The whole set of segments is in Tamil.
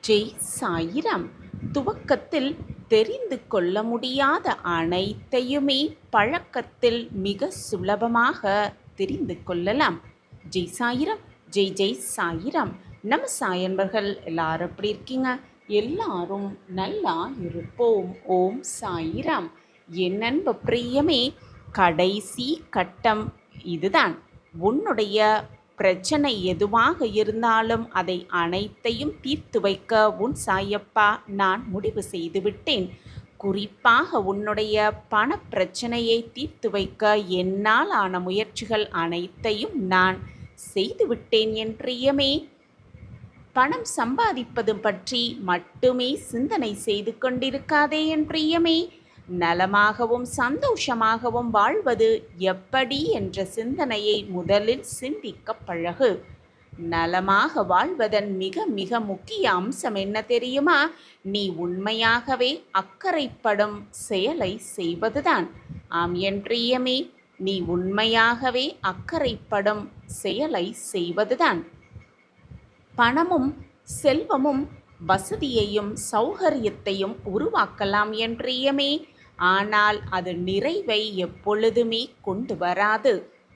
ஜெய் சாயிராம். துவக்கத்தில் தெரிந்து கொள்ள முடியாத அனைத்தையுமே பழக்கத்தில் மிக சுலபமாக தெரிந்து கொள்ளலாம். ஜெய் சாயிராம். ஜெய் ஜெய் சாயிராம். நம்ம சாயன்பர்கள் எல்லாரும் எப்படி இருக்கீங்க? எல்லாரும் நல்லா இருப்போம். ஓம் சாயிராம். என் அன்பு பிரியமே, கடைசி கட்டம் இதுதான். உன்னுடைய பிரச்சனை எதுவாக இருந்தாலும் அதை அனைத்தையும் தீர்த்து வைக்க உன் சாயப்பா நான் முடிவு செய்துவிட்டேன். குறிப்பாக உன்னுடைய பண பிரச்சனையை தீர்த்து வைக்க என்னால் ஆன முயற்சிகள் அனைத்தையும் நான் செய்துவிட்டேன் என் பிரியமே. பணம் சம்பாதிப்பது பற்றி மட்டுமே சிந்தனை செய்து கொண்டிருக்காதே என் பிரியமே. நலமாகவும் சந்தோஷமாகவும் வாழ்வது எப்படி என்ற சிந்தனையை முதலில் சிந்திக்க பழகு. நலமாக வாழ்வதன் மிக மிக முக்கிய அம்சம் என்ன தெரியுமா? நீ உண்மையாகவே அக்கறைப்படும் செயலை செய்வதுதான். ஆம் என் பிரியமே, நீ உண்மையாகவே அக்கறைப்படும் செயலை செய்வதுதான். பணமும் செல்வமும் வசதியையும் சௌகரியத்தையும் உருவாக்கலாம் என் பிரியமே. ஆனால் அது நிறைவை எப்பொழுதுமே கொண்டு வராது.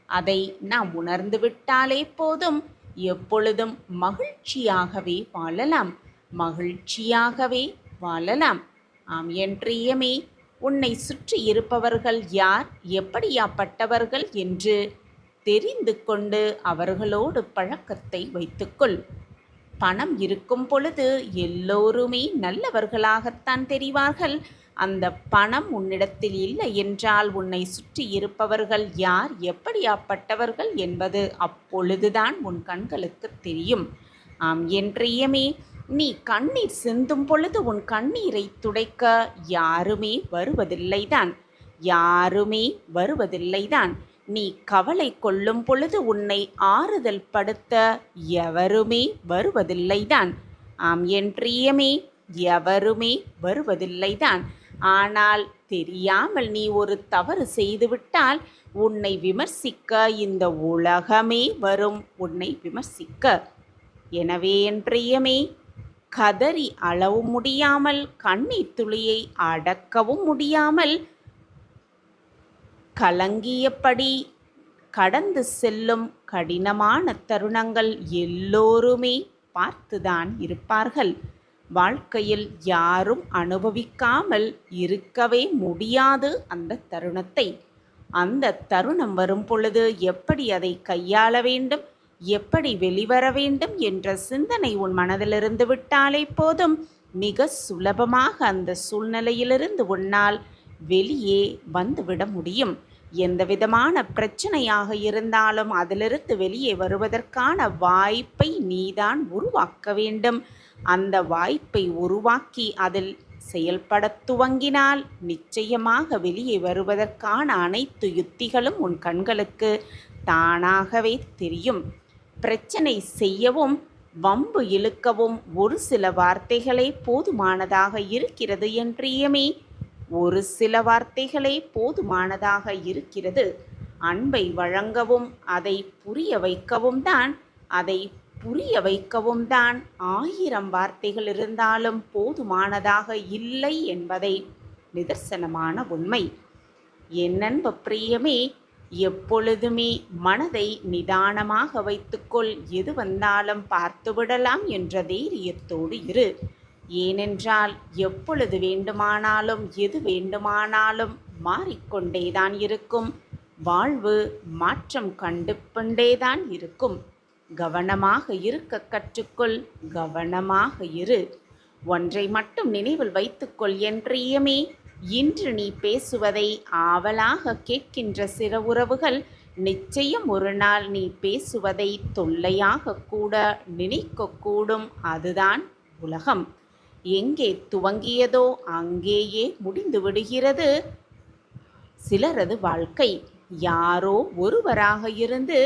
அதை நாம் உணர்ந்து விட்டாலே போதும். எப்பொழுதும் மகிழ்ச்சியாகவே வாழலாம், மகிழ்ச்சியாகவே வாழலாம். ஆம் என் பிரியமே, உன்னை சுற்றி இருப்பவர்கள் யார், எப்படியாப்பட்டவர்கள் என்று தெரிந்து கொண்டு அவர்களோடு பழக்கத்தை வைத்துக்கொள். பணம் இருக்கும் பொழுது எல்லோருமே நல்லவர்களாகத்தான் தெரிவார்கள். அந்த பணம் உன்னிடத்தில் இல்லை என்றால் உன்னை சுற்றி இருப்பவர்கள் யார், எப்படியாப்பட்டவர்கள் என்பது அப்பொழுதுதான் உன் கண்களுக்கு தெரியும். ஆம் என் பிரியமே, நீ கண்ணீர் சிந்தும் பொழுது உன் கண்ணீரை துடைக்க யாருமே வருவதில்லைதான், யாருமே வருவதில்லைதான். நீ கவலை கொள்ளும் பொழுது உன்னை ஆறுதல் படுத்த எவருமே வருவதில்லைதான். ஆம் என் பிரியமே, எவருமே வருவதில்லைதான். ஆனால் தெரியாமல் நீ ஒரு தவறு செய்துவிட்டால் உன்னை விமர்சிக்க இந்த உலகமே வரும், உன்னை விமர்சிக்க. எனவே என் பிரியமே, கதறி அளவும் முடியாமல், கண்ணீர் துளியை அடக்கவும் முடியாமல் கலங்கியபடி கடந்து செல்லும் கடினமான தருணங்கள் எல்லோருமே பார்த்துதான் இருப்பார்கள். வாழ்க்கையில் யாரும் அனுபவிக்காமல் இருக்கவே முடியாது அந்த தருணத்தை. அந்த தருணம் வரும் பொழுது எப்படி அதை கையாள வேண்டும், எப்படி வெளிவர வேண்டும் என்ற சிந்தனை உன் மனதிலிருந்து விட்டாலே போதும். மிக சுலபமாக அந்த சூழ்நிலையிலிருந்து உன்னால் வெளியே வந்துவிட முடியும். எந்த விதமான பிரச்சனையாக இருந்தாலும் அதிலிருந்து வெளியே வருவதற்கான வாய்ப்பை நீதான் உருவாக்க வேண்டும். அந்த வாய்ப்பை உருவாக்கி அதில் செயல்பட துவங்கினால் நிச்சயமாக வெளியே வருவதற்கான அனைத்து யுத்திகளும் உன் கண்களுக்கு தானாகவே தெரியும். பிரச்சனை செய்யவும் வம்பு இழுக்கவும் ஒரு சில வார்த்தைகளே போதுமானதாக இருக்கிறது என் பிரியமே. ஒரு சில வார்த்தைகளே போதுமானதாக இருக்கிறது. அன்பை வழங்கவும் அதை புரிய வைக்கவும் தான், அதை புரிய வைக்கவும் தான் 1000 வார்த்தைகள் இருந்தாலும் போதுமானதாக இல்லை என்பதை நிதர்சனமான உண்மை. என் அன்பு பிரியமே, எப்பொழுதுமே மனதை நிதானமாக வைத்துக்கொள். எது வந்தாலும் பார்த்துவிடலாம் என்ற தைரியத்தோடு இரு. ஏனென்றால் எப்பொழுது வேண்டுமானாலும் எது வேண்டுமானாலும் மாறிக்கொண்டேதான் இருக்கும். வாழ்வு மாற்றம் கண்டு கொண்டேதான் இருக்கும். கவனமாக இருக்க கற்றுக்கொள், கவனமாக இரு. ஒன்றை மட்டும் நினைவில் வைத்துக்கொள் என் பிரியமே, இன்று நீ பேசுவதை ஆவலாக கேட்கின்ற சில உறவுகள் நிச்சயம் ஒரு நாள் நீ பேசுவதை தொல்லையாக கூட நினைக்கக்கூடும். அதுதான் உலகம். எங்கே துவங்கியதோ அங்கேயே முடிந்து விடுகிறது சிலரது வாழ்க்கை. யாரோ ஒருவராக இருந்து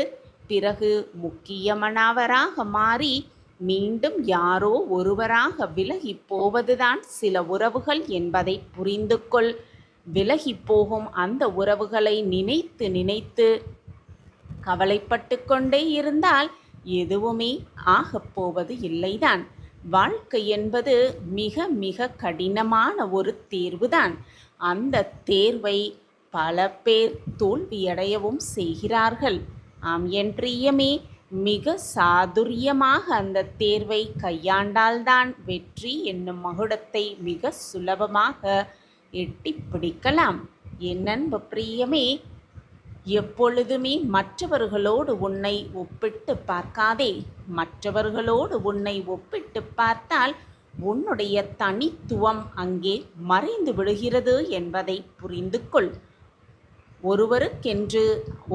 பிறகு முக்கியமானவராக மாறி மீண்டும் யாரோ ஒருவராக விலகி போவதுதான் சில உறவுகள் என்பதை புரிந்து கொள். விலகி போகும் அந்த உறவுகளை நினைத்து நினைத்து கவலைப்பட்டு கொண்டே இருந்தால் எதுவுமே ஆகப்போவது இல்லைதான். வாழ்க்கை என்பது மிக மிக கடினமான ஒரு தேர்வுதான். அந்த தேர்வை பல பேர் தோல்வியடையவும் செய்கிறார்கள். ஆம் என்றியமே மிக சாதுரியமாக அந்த தேர்வை கையாண்டால்தான் வெற்றி என்னும் மகுடத்தை மிக சுலபமாக எட்டி பிடிக்கலாம். என் அன்பு பிரியமே, எப்பொழுதுமே மற்றவர்களோடு உன்னை ஒப்பிட்டு பார்க்காதே. மற்றவர்களோடு உன்னை ஒப்பிட்டு பார்த்தால் உன்னுடைய தனித்துவம் அங்கே மறைந்து விடுகிறது என்பதை புரிந்து கொள். ஒருவருக்கென்று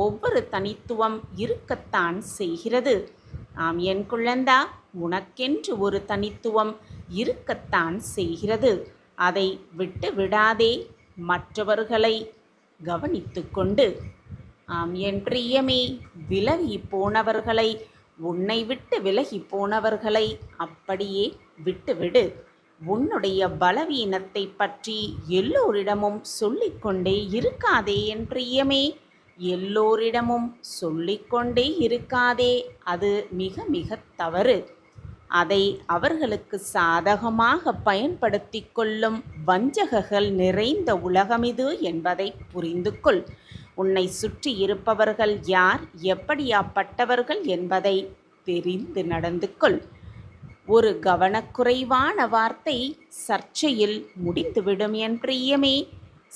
ஒவ்வொரு தனித்துவம் இருக்கத்தான் செய்கிறது. ஆம் என் குழந்தா, உனக்கென்று ஒரு தனித்துவம் இருக்கத்தான் செய்கிறது. அதை விட்டு விடாதே. மற்றவர்களை கவனித்து கொண்டு ஆம் என் பிரியமே, விலகி போனவர்களை, உன்னை விட்டு விலகி போனவர்களை அப்படியே விட்டுவிடு. உன்னுடைய பலவீனத்தை பற்றி எல்லோரிடமும் சொல்லிக்கொண்டே இருக்காதே என் பிரியமே. எல்லோரிடமும் சொல்லிக்கொண்டே இருக்காதே. அது மிக மிக தவறு. அதை அவர்களுக்கு சாதகமாக பயன்படுத்தி கொள்ளும் வஞ்சகர்கள் நிறைந்த உலகமிது என்பதை புரிந்து கொள். உன்னை சுற்றி இருப்பவர்கள் யார், எப்படியாப்பட்டவர்கள் என்பதை தெரிந்து நடந்து கொள். ஒரு கவனக்குறைவான வார்த்தை சர்ச்சையில் முடிந்துவிடும் என் பிரியமே.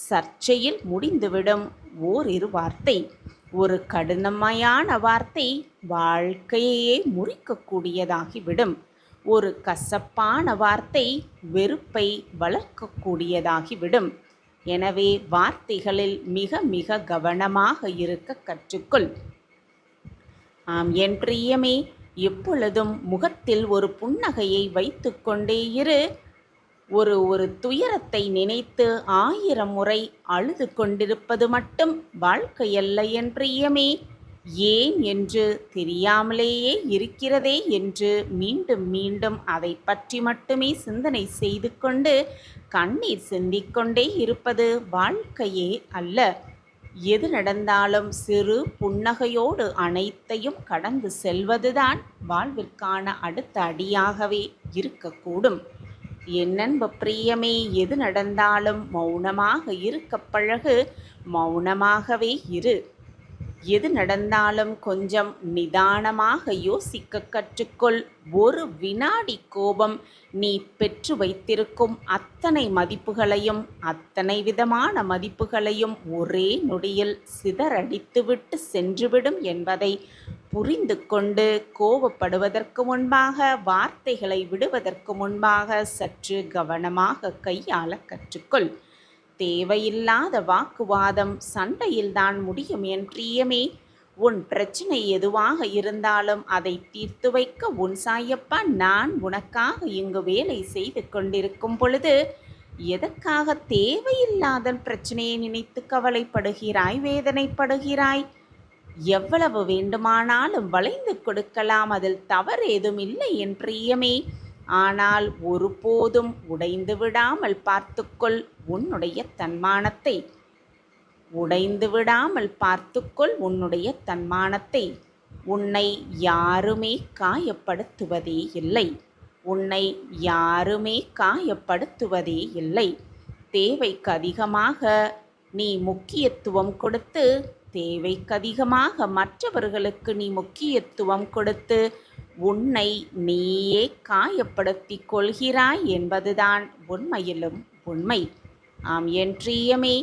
சர்ச்சையில் முடிந்துவிடும் ஓரிரு வார்த்தை. ஒரு கடினமான வார்த்தை வாழ்க்கையே முறிக்கக்கூடியதாகிவிடும். ஒரு கசப்பான வார்த்தை வெறுப்பை வளர்க்கக்கூடியதாகிவிடும். எனவே வார்த்தைகளில் மிக மிக கவனமாக இருக்க கற்றுக்கொள். ஆம் என் பிரியமே, எப்பொழுதும் முகத்தில் ஒரு புன்னகையை வைத்து கொண்டே இரு. ஒரு துயரத்தை நினைத்து 1000 முறை அழுது கொண்டிருப்பது மட்டும் வாழ்க்கையல்ல என் பிரியமே. ஏன் என்று தெரியாமலேயே இருக்கிறதே என்று மீண்டும் மீண்டும் அதை பற்றி மட்டுமே சிந்தனை செய்து கொண்டு கண்ணீர் சிந்திக்கொண்டே இருப்பது வாழ்க்கையே அல்ல. எது நடந்தாலும் சிறு புன்னகையோடு அனைத்தையும் கடந்து செல்வதுதான் வாழ்விற்கான அடுத்த அடியாகவே இருக்கக்கூடும். என் அன்பு பிரியமே, எது நடந்தாலும் மௌனமாக இருக்க பழகு. மௌனமாகவே இரு. எது நடந்தாலும் கொஞ்சம் நிதானமாக யோசிக்க கற்றுக்கொள். ஒரு வினாடி கோபம் நீ பெற்று வைத்திருக்கும் அத்தனை மதிப்புகளையும் அத்தனை விதமான மதிப்புகளையும் ஒரே நொடியில் சிதறடித்துவிட்டு சென்றுவிடும் என்பதை புரிந்து கொண்டு கோபப்படுவதற்கு முன்பாக, வார்த்தைகளை விடுவதற்கு முன்பாக சற்று கவனமாக கையாள கற்றுக்கொள். தேவையில்லாத வாக்குவாதம் சண்டையில்தான் முடியும் என் பிரியமே. உன் பிரச்சனை எதுவாக இருந்தாலும் அதை தீர்த்து வைக்க உன் சாயப்பா நான் உனக்காக இங்கு வேலை செய்து கொண்டிருக்கும் பொழுது எதற்காக தேவையில்லாத பிரச்சனையை நினைத்து கவலைப்படுகிறாய், வேதனைப்படுகிறாய்? எவ்வளவு வேண்டுமானாலும் வளைந்து கொடுக்கலாம், அதில் தவறு ஏதும் இல்லை என் பிரியமே. ஆனால் ஒருபோதும் உடைந்து விடாமல் பார்த்துக்கொள் உன்னுடைய தன்மானத்தை. உடைந்து விடாமல் பார்த்துக்கொள் உன்னுடைய தன்மானத்தை. உன்னை யாருமே காயப்படுத்துவதே இல்லை. உன்னை யாருமே காயப்படுத்துவதே இல்லை. தேவைக்கு அதிகமாக நீ முக்கியத்துவம் கொடுத்து, தேவைக்கு அதிகமாக மற்றவர்களுக்கு நீ முக்கியத்துவம் கொடுத்து உன்னை நீயே காயப்படுத்தி கொள்கிறாய் என்பதுதான் உண்மையிலும் உண்மை. ஆம் என் பிரியமே,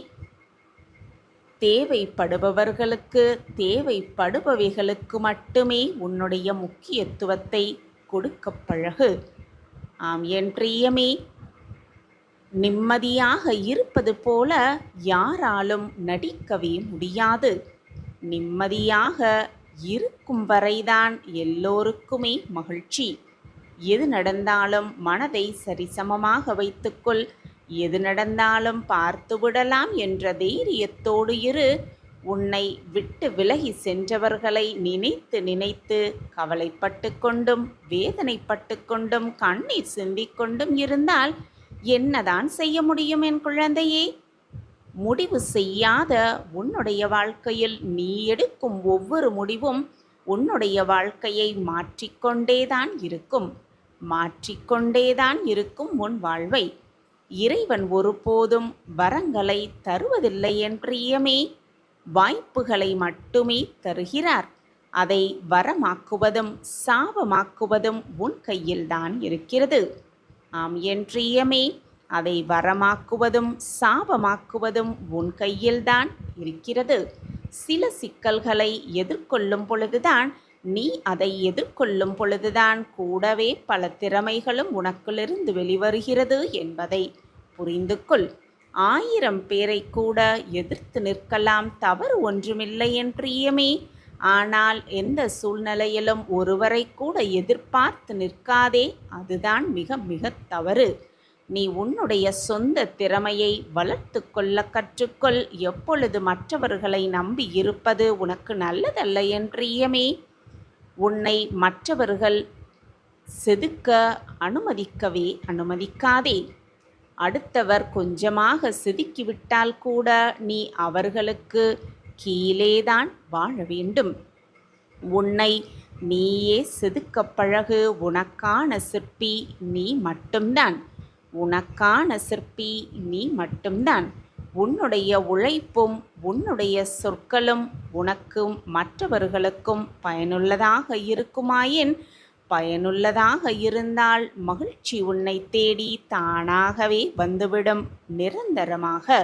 தேவைப்படுபவர்களுக்கு தேவைப்படுபவைகளுக்கு மட்டுமே உன்னுடைய முக்கியத்துவத்தை கொடுக்க பழகு. ஆம் என் பிரியமே, நிம்மதியாக இருப்பது போல யாராலும் நடிக்கவே முடியாது. நிம்மதியாக இருக்கும் வரைதான் எல்லோருக்குமே மகிழ்ச்சி. எது நடந்தாலும் மனதை சரிசமமாக வைத்துக்கொள். எது நடந்தாலும் பார்த்துவிடலாம் என்ற தைரியத்தோடு இரு. உன்னை விட்டு விலகி சென்றவர்களை நினைத்து நினைத்து கவலைப்பட்டு கொண்டும் வேதனைப்பட்டு கொண்டும் கண்ணீர் சிந்திக்கொண்டும் இருந்தால் என்னதான் செய்ய முடியும் என் குழந்தையே? முடிவு செய்யாத உன்னுடைய வாழ்க்கையில் நீ எடுக்கும் ஒவ்வொரு முடிவும் உன்னுடைய வாழ்க்கையை மாற்றிக்கொண்டேதான் இருக்கும். மாற்றிக்கொண்டேதான் இருக்கும் உன் வாழ்வை. இறைவன் ஒருபோதும் வரங்களை தருவதில்லை என் பிரியமே. வாய்ப்புகளை மட்டுமே தருகிறார். அதை வரமாக்குவதும் சாபமாக்குவதும் உன் கையில்தான் இருக்கிறது. ஆம் என் பிரியமே, அதை வரமாக்குவதும் சாபமாக்குவதும் உன் கையில்தான் இருக்கிறது. சில சிக்கல்களை எதிர்கொள்ளும் பொழுதுதான், நீ அதை எதிர்கொள்ளும் பொழுதுதான் கூடவே பல திறமைகளும் உனக்குள்ளிருந்து வெளிவருகிறது என்பதை புரிந்து கொள். 1000 பேரை கூட எதிர்த்து நிற்கலாம், தவறு ஒன்றுமில்லை என் பிரியமே. ஆனால் எந்த சூழ்நிலையிலும் ஒருவரை கூட எதிர்பார்த்து நிற்காதே, அதுதான் மிக மிக தவறு. நீ உன்னுடைய சொந்த திறமையை வளர்த்து கொள்ள கற்றுக்கொள். எப்பொழுது மற்றவர்களை நம்பி இருப்பது உனக்கு நல்லதல்ல என் பிரியமே. உன்னை மற்றவர்கள் செதுக்க அனுமதிக்காதே. அடுத்தவர் கொஞ்சமாக செதுக்கிவிட்டால் கூட நீ அவர்களுக்கு கீழேதான் வாழ வேண்டும். உன்னை நீயே செதுக்க பழகு. உனக்கான சிற்பி நீ மட்டும்தான். உனக்கான சிற்பி நீ மட்டும்தான். உன்னுடைய உழைப்பும் உன்னுடைய சொற்களும் உனக்கும் மற்றவர்களுக்கும் பயனுள்ளதாக இருக்குமாயின், பயனுள்ளதாக இருந்தால் மகிழ்ச்சி உன்னை தேடி தானாகவே வந்துவிடும், நிரந்தரமாக.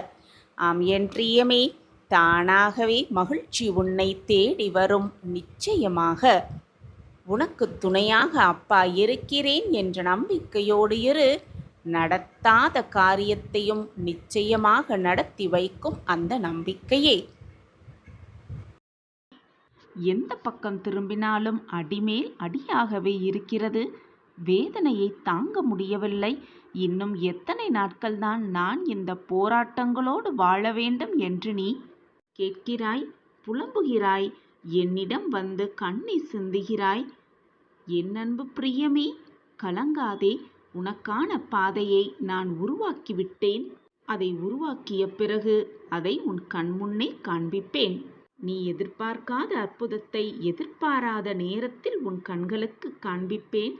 ஆம் என் பிரியமே, தானாகவே மகிழ்ச்சி உன்னை தேடி வரும், நிச்சயமாக. உனக்கு துணையாக அப்பா இருக்கிறேன் என்ற நம்பிக்கையோடு இரு. நடத்தாத காரியத்தையும் நிச்சயமாக நடத்தி வைக்கும் அந்த நம்பிக்கையே. எந்த பக்கம் திரும்பினாலும் அடிமேல் அடியாகவே இருக்கிறது. வேதனையை தாங்க முடியவில்லை. இன்னும் எத்தனை நாட்கள்தான் நான் இந்த போராட்டங்களோடு வாழ வேண்டும் என்று நீ கேட்கிறாய், புலம்புகிறாய், என்னிடம் வந்து கண்ணீர் சிந்துகிறாய். என் அன்பு பிரியமே, கலங்காதே. உனக்கான பாதையை நான் உருவாக்கிவிட்டேன். அதை உருவாக்கிய பிறகு அதை உன் கண்முன்னே காண்பிப்பேன். நீ எதிர்பார்க்காத அற்புதத்தை எதிர்பாராத நேரத்தில் உன் கண்களுக்கு காண்பிப்பேன்.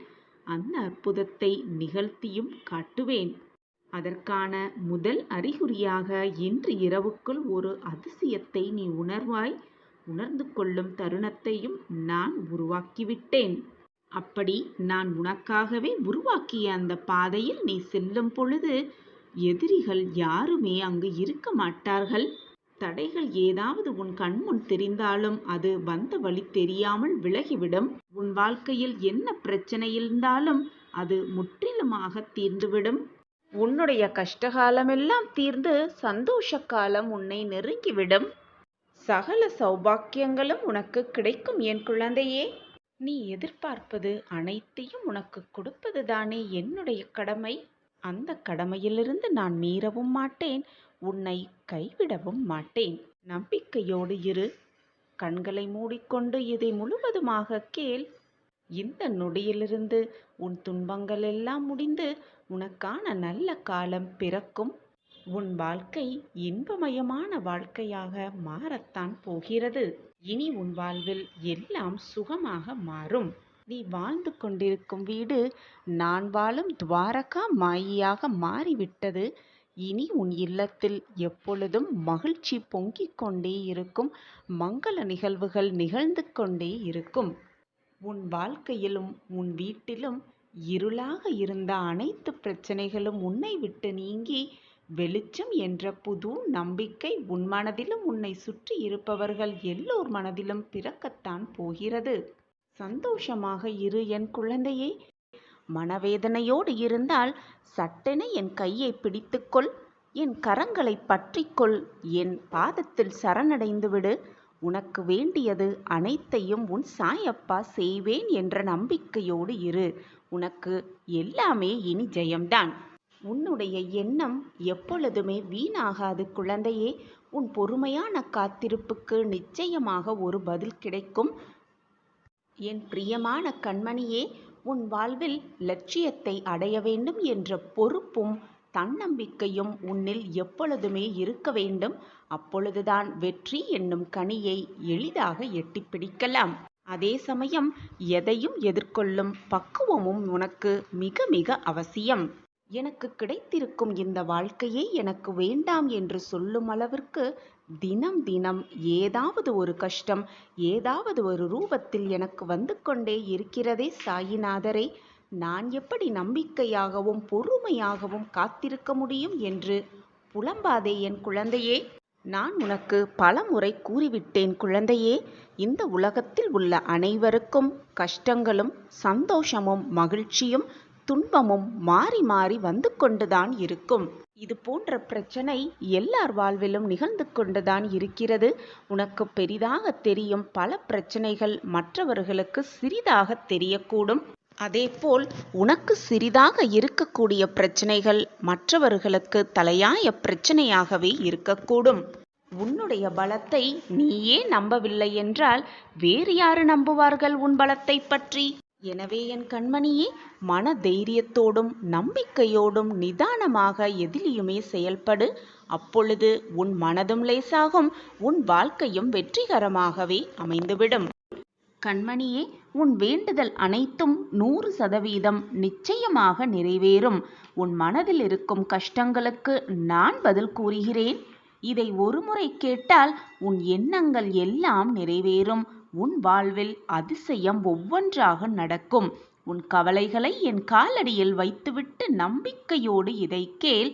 அந்த அற்புதத்தை நிகழ்த்தியும் காட்டுவேன். அதற்கான முதல் அறிகுறியாக இன்று இரவுக்குள் ஒரு அதிசயத்தை நீ உணர்வாய். உணர்ந்து கொள்ளும் தருணத்தையும் நான் உருவாக்கிவிட்டேன். அப்படி நான் உனக்காகவே உருவாக்கிய அந்த பாதையில் நீ செல்லும் பொழுது எதிரிகள் யாருமே அங்கு இருக்க மாட்டார்கள். தடைகள் ஏதாவது உன் கண்முன் தெரிந்தாலும் அது வந்த வழி தெரியாமல் விலகிவிடும். உன் வாழ்க்கையில் என்ன பிரச்சனை இருந்தாலும் அது முற்றிலுமாக தீர்ந்துவிடும். உன்னுடைய கஷ்டகாலமெல்லாம் தீர்ந்து சந்தோஷ காலம் உன்னை நெருங்கிவிடும். சகல சௌபாக்கியங்களும் உனக்கு கிடைக்கும் என் குழந்தையே. நீ எதிர்பார்ப்பது அனைத்தையும் உனக்கு கொடுப்பதுதானே என்னுடைய கடமை. அந்த கடமையிலிருந்து நான் மீறவும் மாட்டேன், உன்னை கைவிடவும் மாட்டேன். நம்பிக்கையோடு இரு. கண்களை மூடிக்கொண்டு இதை முழுவதுமாக கேள். இந்த நொடியிலிருந்து உன் துன்பங்கள் எல்லாம் முடிந்து உனக்கான நல்ல காலம் பிறக்கும். உன் வாழ்க்கை இன்பமயமான வாழ்க்கையாக மாறத்தான் போகிறது. இனி உன் வாழ்வில் எல்லாம் சுகமாக மாறும். நீ வாழ்ந்து கொண்டிருக்கும் வீடு நான் வாழும் துவாரகா மாயியாக மாறிவிட்டது. இனி உன் இல்லத்தில் எப்பொழுதும் மகிழ்ச்சி பொங்கிக் கொண்டே இருக்கும். மங்கள நிகழ்வுகள் நிகழ்ந்து கொண்டே இருக்கும். உன் வாழ்க்கையிலும் உன் வீட்டிலும் இருளாக இருந்த அனைத்து பிரச்சனைகளும் உன்னை விட்டு நீங்கி வெளிச்சம் என்ற புது நம்பிக்கை உன் மனதிலும் உன்னை சுற்றி இருப்பவர்கள் எல்லோர் மனதிலும் பிறக்கத்தான் போகிறது. சந்தோஷமாக இரு என் குழந்தையே. மனவேதனையோடு இருந்தால் சட்டென என் கையை பிடித்துக்கொள், என் கரங்களை பற்றிக்கொள், என் பாதத்தில் சரணடைந்து விடு. உனக்கு வேண்டியது அனைத்தையும் உன் சாயப்பா செய்வேன் என்ற நம்பிக்கையோடு இரு. உனக்கு எல்லாமே இனி ஜெயம்தான். உன்னுடைய எண்ணம் எப்பொழுதுமே வீணாகாது குழந்தையே. உன் பொறுமையான காத்திருப்புக்கு நிச்சயமாக ஒரு பதில் கிடைக்கும். என் பிரியமான கண்மணியே, உன் வாழ்வில் லட்சியத்தை அடைய வேண்டும் என்ற பொறுப்பும் தன்னம்பிக்கையும் உன்னில் எப்பொழுதுமே இருக்க வேண்டும். அப்பொழுதுதான் வெற்றி என்னும் கனியை எளிதாக எட்டிப்பிடிக்கலாம். அதே சமயம் எதையும் எதிர்கொள்ளும் பக்குவமும் உனக்கு மிக மிக அவசியம். எனக்கு கிடைத்திருக்கும் இந்த வாழ்க்கையே எனக்கு வேண்டாம் என்று சொல்லும் அளவிற்கு தினம் தினம் ஏதாவது ஒரு கஷ்டம் ஏதாவது ஒரு ரூபத்தில் எனக்கு வந்து கொண்டே இருக்கிறதே சாயிநாதரே. நான் எப்படி நம்பிக்கையாகவும் பொறுமையாகவும் காத்திருக்க முடியும் என்று புலம்பாதே என் குழந்தையே. நான் உனக்கு பலமுறை கூறிவிட்டேன் குழந்தையே. இந்த உலகத்தில் உள்ள அனைவருக்கும் கஷ்டங்களும் சந்தோஷமும் மகிழ்ச்சியும் துன்பமும் மாறி மாறி வந்து கொண்டுதான் இருக்கும். இது போன்ற பிரச்சனை எல்லார் வாழ்விலும் நிகழ்ந்து கொண்டுதான் இருக்கிறது. உனக்கு பெரிதாக தெரியும் பல பிரச்சனைகள் மற்றவர்களுக்கு சிறிதாக தெரியக்கூடும். அதேபோல் உனக்கு சிறிதாக இருக்கக்கூடிய பிரச்சனைகள் மற்றவர்களுக்கு தலையாய பிரச்சனையாகவே இருக்கக்கூடும். உன்னுடைய பலத்தை நீயே நம்பவில்லை என்றால் வேறு யாரு நம்புவார்கள் உன் பலத்தை பற்றி? எனவே என் கண்மணியே, மன தைரியத்தோடும் நம்பிக்கையோடும் நிதானமாக எதிலையுமே செயல்படு. அப்பொழுது உன் மனதும் லேசாகும், உன் வாழ்க்கையும் வெற்றிகரமாகவே அமைந்துவிடும். கண்மணியே, உன் வேண்டுதல் அனைத்தும் 100% நிச்சயமாக நிறைவேறும். உன் மனதில் இருக்கும் கஷ்டங்களுக்கு நான் பதில் கூறுகிறேன். இதை ஒருமுறை கேட்டால் உன் எண்ணங்கள் எல்லாம் நிறைவேறும். உன் வாழ்வில் அதிசயம் ஒவ்வொன்றாக நடக்கும். உன் கவலைகளை என் காலடியில் வைத்துவிட்டு நம்பிக்கையோடு இதை கேள்.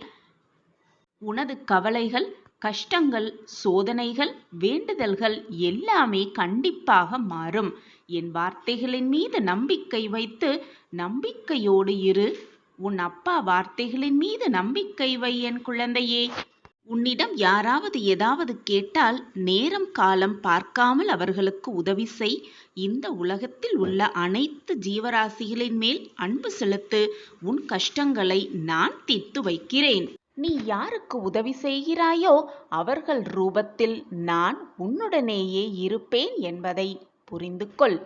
உனது கவலைகள், கஷ்டங்கள், சோதனைகள், வேண்டுதல்கள் எல்லாமே கண்டிப்பாக மாறும். என் வார்த்தைகளின் மீது நம்பிக்கை வைத்து நம்பிக்கையோடு இரு. உன் அப்பா வார்த்தைகளின் மீது நம்பிக்கை வை என் குழந்தையே. உன்னிடம் யாராவது ஏதாவது கேட்டால் நேரம் காலம் பார்க்காமல் அவர்களுக்கு உதவி செய். இந்த உலகத்தில் உள்ள அனைத்து ஜீவராசிகளின் மேல் அன்பு செலுத்து. உன் கஷ்டங்களை நான் தீர்த்து வைக்கிறேன். நீ யாருக்கு உதவி செய்கிறாயோ அவர்கள் ரூபத்தில் நான் உன்னுடனேயே இருப்பேன் என்பதை புரிந்து கொள்.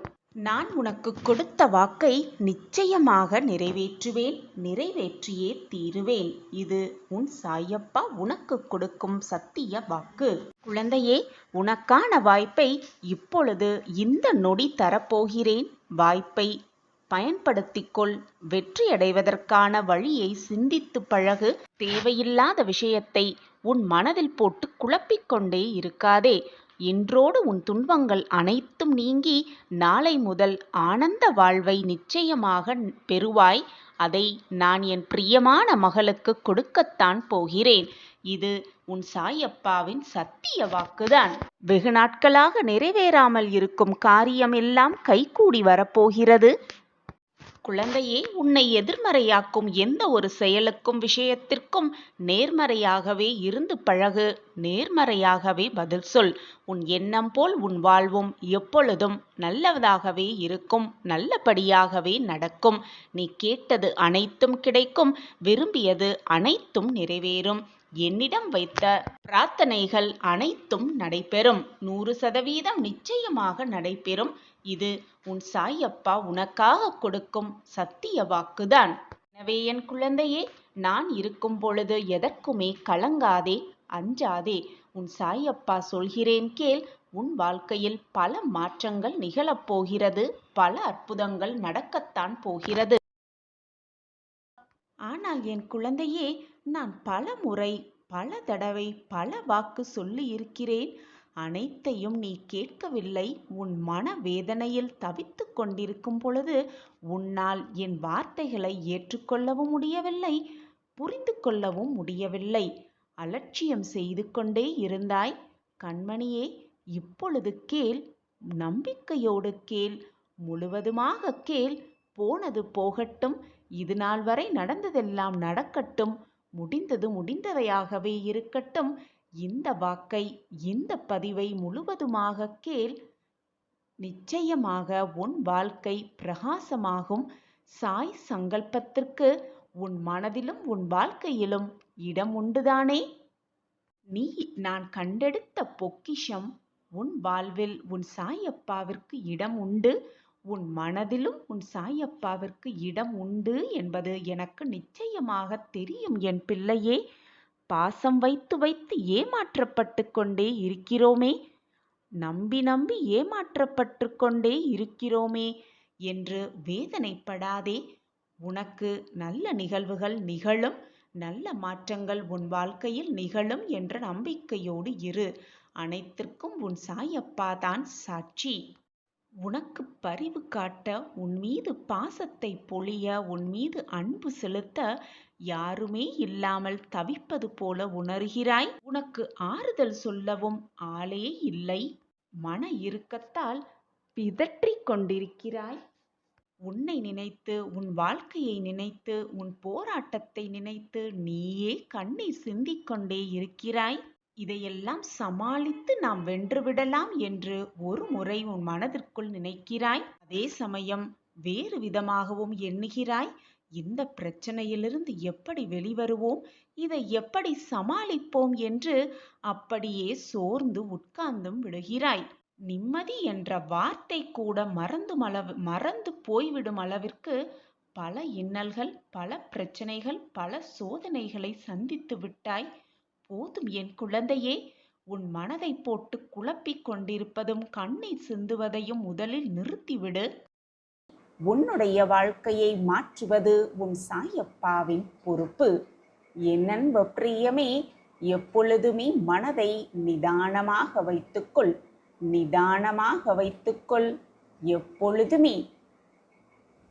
நான் உனக்கு கொடுத்த வாக்கை நிச்சயமாக நிறைவேற்றுவேன், நிறைவேற்றியே தீருவேன். இது உன் சாயப்பா உனக்கு கொடுக்கும் சத்திய வாக்கு. குழந்தையே, உனக்கான வாய்ப்பை இப்பொழுது இந்த நொடி தரப்போகிறேன். வாய்ப்பை பயன்படுத்திக்கொள். வெற்றியடைவதற்கான வழியை சிந்தித்து பழகு. தேவையில்லாத விஷயத்தை உன் மனதில் போட்டு குழப்பிக்கொண்டே இருக்காதே. இன்றோடு உன் துன்பங்கள் அனைத்தும் நீங்கி நாளை முதல் ஆனந்த வாழ்வை நிச்சயமாக பெறுவாய். அதை நான் என் பிரியமான மகளுக்கு கொடுக்கத்தான் போகிறேன். இது உன் சாயப்பாவின் சத்திய வாக்குதான். வெகு நாட்களாக நிறைவேறாமல் இருக்கும் காரியம் எல்லாம் கைகூடி வரப்போகிறது. குழந்தையே, உன்னை எதிர்மறையாக்கும் எந்த ஒரு செயலுக்கும் விஷயத்திற்கும் நேர்மறையாகவே இருந்து பழகு. நேர்மறையாகவே பதில் சொல். உன் எண்ணம் போல் உன் வாழ்வும் எப்பொழுதும் நல்லதாகவே இருக்கும், நல்லபடியாகவே நடக்கும். நீ கேட்டது அனைத்தும் கிடைக்கும், விரும்பியது அனைத்தும் நிறைவேறும். என்னிடம் வைத்த பிரார்த்தனைகள் அனைத்தும் நடைபெறும். 100% நிச்சயமாக நடைபெறும். இது உன் சாயப்பா உனக்காக கொடுக்கும் சத்திய வாக்குதான். எனவே என் குழந்தையே, நான் இருக்கும் பொழுது எதற்குமே கலங்காதே, அஞ்சாதே. உன் சாயப்பா சொல்கிறேன் கேள். உன் வாழ்க்கையில் பல மாற்றங்கள் நிகழப்போகிறது, பல அற்புதங்கள் நடக்கத்தான் போகிறது. ஆனால் என் குழந்தையே, நான் பல முறை பல தடவை பல வாக்கு சொல்லி இருக்கிறேன். அனைத்தையும் நீ கேட்கவில்லை. உன் மன வேதனையில் தவித்து கொண்டிருக்கும் பொழுது உன்னால் என் வார்த்தைகளை ஏற்றுக்கொள்ளவும் முடியவில்லை, புரிந்து கொள்ளவும் முடியவில்லை. அலட்சியம் செய்து கொண்டே இருந்தாய். கண்மணியே, இப்பொழுது கேள். நம்பிக்கையோடு கேள். முழுவதுமாக கேள். போனது போகட்டும். இது நாள் வரை நடந்ததெல்லாம் நடக்கட்டும். முடிந்தது முடிந்தவையாகவே இருக்கட்டும். இந்த வாக்கை, இந்த பதிவை முழுவதுமாக கேள். நிச்சயமாக உன் வாழ்க்கை பிரகாசமாகும். சாய் சங்கல்பத்திற்கு உன் மனதிலும் உன் வாழ்க்கையிலும் இடம் உண்டுதானே? நீ நான் கண்டெடுத்த பொக்கிஷம். உன் வாழ்வில் உன் சாயப்பாவிற்கு இடம் உண்டு. உன் மனதிலும் உன் சாயப்பாவிற்கு இடம் உண்டு என்பது எனக்கு நிச்சயமாக தெரியும் என் பிள்ளையே. பாசம் வைத்து வைத்து ஏமாற்றப்பட்டு கொண்டே இருக்கிறோமே. நம்பி நம்பி ஏமாற்றப்பட்டு கொண்டே இருக்கிறோமே என்று வேதனைப்படாதே. உனக்கு நல்ல நிகழ்வுகள் நிகழும், நல்ல மாற்றங்கள் உன் வாழ்க்கையில் நிகழும் என்ற நம்பிக்கையோடு இரு. அனைத்திற்கும் உன் சாயப்பா தான் சாட்சி. உனக்கு பரிவு காட்ட, உன் மீது பாசத்தை பொழிய, உன் மீது அன்பு செலுத்த யாருமே இல்லாமல் தவிப்பது போல உணர்கிறாய். உனக்கு ஆறுதல் சொல்லவும் ஆளே இல்லை. மன இறுக்கத்தால் பிதற்றிக் கொண்டிருக்கிறாய். உன்னை நினைத்து, உன் வாழ்க்கையை நினைத்து, உன் போராட்டத்தை நினைத்து நீயே கண்ணீர் சிந்திக் கொண்டே இருக்கிறாய். இதையெல்லாம் சமாளித்து நாம் வென்றுவிடலாம் என்று ஒரு முறை உன் மனதிற்குள் நினைக்கிறாய். அதே சமயம் வேறு விதமாகவும் எண்ணுகிறாய். இந்த பிரச்சனையிலிருந்து எப்படி வெளிவருவோம், இதை எப்படி சமாளிப்போம் என்று அப்படியே சோர்ந்து உட்கார்ந்தும் விடுகிறாய். நிம்மதி என்ற வார்த்தை கூட மறந்து போய்விடும் அளவிற்கு பல இன்னல்கள், பல பிரச்சனைகள், பல சோதனைகளை சந்தித்து விட்டாய். போதும் என் குழந்தையே, உன் மனதை போட்டு குழப்பிக் கொண்டிருப்பதும் கண்ணீர் சிந்துவதையும் முதலில் நிறுத்திவிடு. உன்னுடைய வாழ்க்கையை மாற்றுவது உன் சாயப்பாவின் பொறுப்பு. என் அன்பு பிரியமே, எப்பொழுதுமே மனதை நிதானமாக வைத்துக்கொள். நிதானமாக வைத்துக்கொள். எப்பொழுதுமே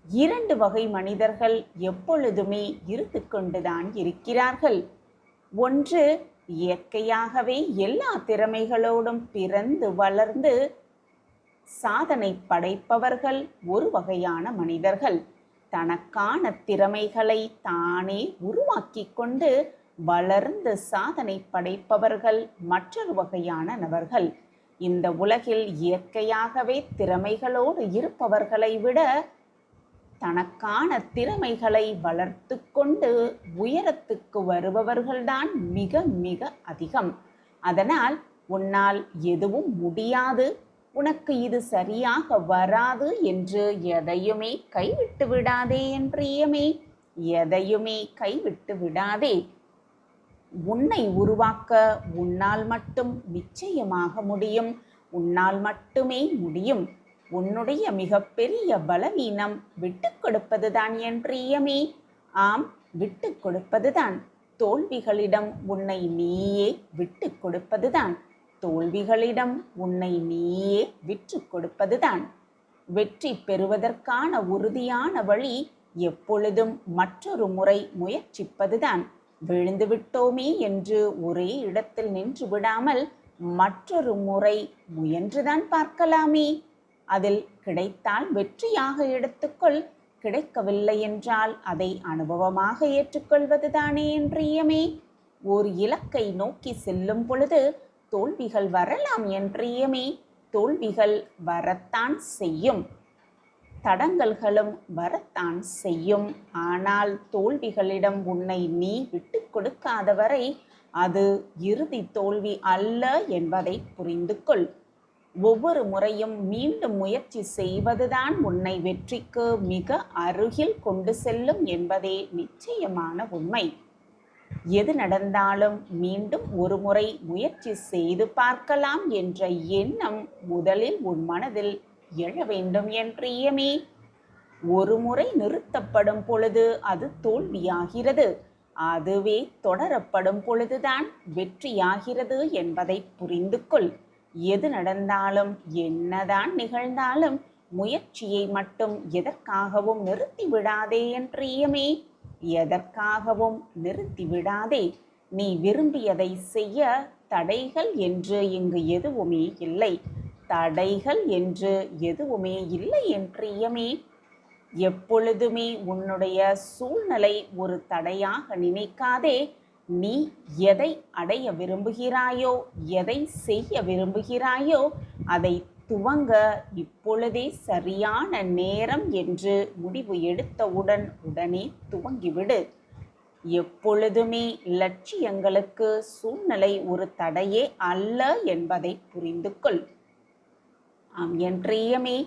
இரண்டு வகை மனிதர்கள் எப்பொழுதுமே இருந்து கொண்டுதான் இருக்கிறார்கள். ஒன்று, இயற்கையாகவே எல்லா திறமைகளோடும் பிறந்து வளர்ந்து சாதனை படைப்பவர்கள் ஒரு வகையான மனிதர்கள். தனக்கான திறமைகளை தானே உருவாக்கி கொண்டு வளர்ந்து சாதனை படைப்பவர்கள் மற்றொரு வகையான நபர்கள். இந்த உலகில் இயற்கையாகவே திறமைகளோடு இருப்பவர்களை விட தனக்கான திறமைகளை வளர்த்து கொண்டு உயரத்துக்கு வருபவர்கள்தான் மிக மிக அதிகம். அதனால் உன்னால் எதுவும் முடியாது, உனக்கு இது சரியாக வராது என்று எதையுமே கைவிட்டு விடாதே என் பிரியமே. எதையுமே கைவிட்டு விடாதே. உன்னை உருவாக்க உன்னால் மட்டும் நிச்சயமாக முடியும். உன்னால் மட்டுமே முடியும். உன்னுடைய மிகப்பெரிய பலவீனம் விட்டு கொடுப்பதுதான் என் பிரியமே. ஆம், விட்டு கொடுப்பதுதான். தோல்விகளிடம் உன்னை நீயே விட்டு கொடுப்பதுதான். தோல்விகளிடம் உன்னை நீயே விற்று கொடுப்பதுதான். வெற்றி பெறுவதற்கான உறுதியான வழி எப்பொழுதும் மற்றொரு முறை முயற்சிப்பதுதான். விழுந்து விட்டோமே என்று ஒரே இடத்தில் நின்று விடாமல் மற்றொரு முறை முயன்றுதான் பார்க்கலாமே. அதில் கிடைத்தால் வெற்றியாக எடுத்துக்கொள். கிடைக்கவில்லை என்றால் அதை அனுபவமாக ஏற்றுக்கொள்வதுதானே என் பிரியமே. ஓர் இலக்கை நோக்கி செல்லும் பொழுது தோல்விகள் வரலாம் என் பிரியமே. தோல்விகள் வரத்தான் செய்யும், தடங்கல்களும் வரத்தான் செய்யும். ஆனால் தோல்விகளிடம் உன்னை நீ விட்டு கொடுக்காதவரை அது இறுதி தோல்வி அல்ல என்பதை புரிந்து கொள். ஒவ்வொரு முறையும் மீண்டும் முயற்சி செய்வதுதான் உன்னை வெற்றிக்கு மிக அருகில் கொண்டு செல்லும் என்பதே நிச்சயமான உண்மை. எது நடந்தாலும் மீண்டும் ஒரு முறை முயற்சி செய்து பார்க்கலாம் என்ற எண்ணம் முதலில் உன் மனதில் எழ வேண்டும் என் பிரியமே. ஒரு முறை நிறுத்தப்படும் பொழுது அது தோல்வியாகிறது. அதுவே தொடரப்படும் பொழுதுதான் வெற்றியாகிறது என்பதை புரிந்து கொள். எது நடந்தாலும் என்னதான் நிகழ்ந்தாலும் முயற்சியை மட்டும் எதற்காகவும் நிறுத்தி விடாதே என் பிரியமே. எதற்காகவும் நிறுத்தி விடாதே. நீ விரும்பியதை செய்ய தடைகள் என்று இங்கு எதுவுமே இல்லை. தடைகள் என்று எதுவுமே இல்லை என் பிரியமே. எப்பொழுதுமே உன்னுடைய சூழ்நிலை ஒரு தடையாக நினைக்காதே. நீ எதை அடைய விரும்புகிறாயோ, எதை செய்ய விரும்புகிறாயோ அதை துவங்க இப்பொழுதே சரியான நேரம் என்று முடிவு எடுத்தவுடன் உடனே துவங்கிவிடு. எப்பொழுதுமே லட்சியங்களுக்கு சூழ்நிலை ஒரு தடையே அல்ல என்பதை புரிந்து கொள். ஆம் என் பிரியமே,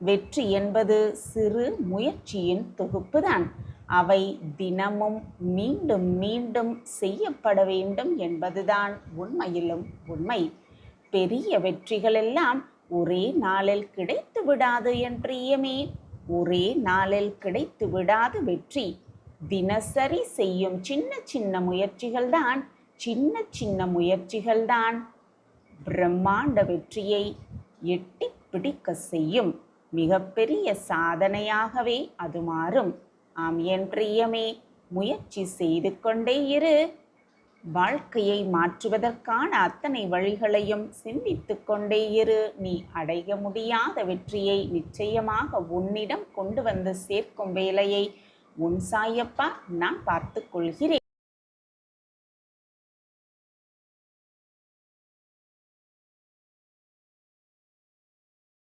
வெற்றி என்பது சிறு முயற்சியின் தொகுப்புதான். அவை தினமும் மீண்டும் மீண்டும் செய்யப்பட வேண்டும் என்பதுதான் உண்மையிலும் உண்மை. பெரிய வெற்றிகளெல்லாம் ஒரே நாளில் கிடைத்து விடாது என் பிரியமே. ஒரே நாளில் கிடைத்து விடாது வெற்றி. தினசரி செய்யும் சின்ன சின்ன முயற்சிகள்தான் பிரம்மாண்ட வெற்றியை எட்டி பிடிக்க செய்யும். மிகப்பெரிய சாதனையாகவே அது மாறும். ஆம் என் பிரியமே, முயற்சி செய்து கொண்டே இரு. வாழ்க்கையை மாற்றுவதற்கான அத்தனை வழிகளையும் சிந்தித்து கொண்டே இரு. நீ அடைய முடியாத வெற்றியை நிச்சயமாக உன்னிடம் கொண்டு வந்து சேர்க்கும் வேலையை உன் சாயப்பா நான் பார்த்து கொள்கிறேன்.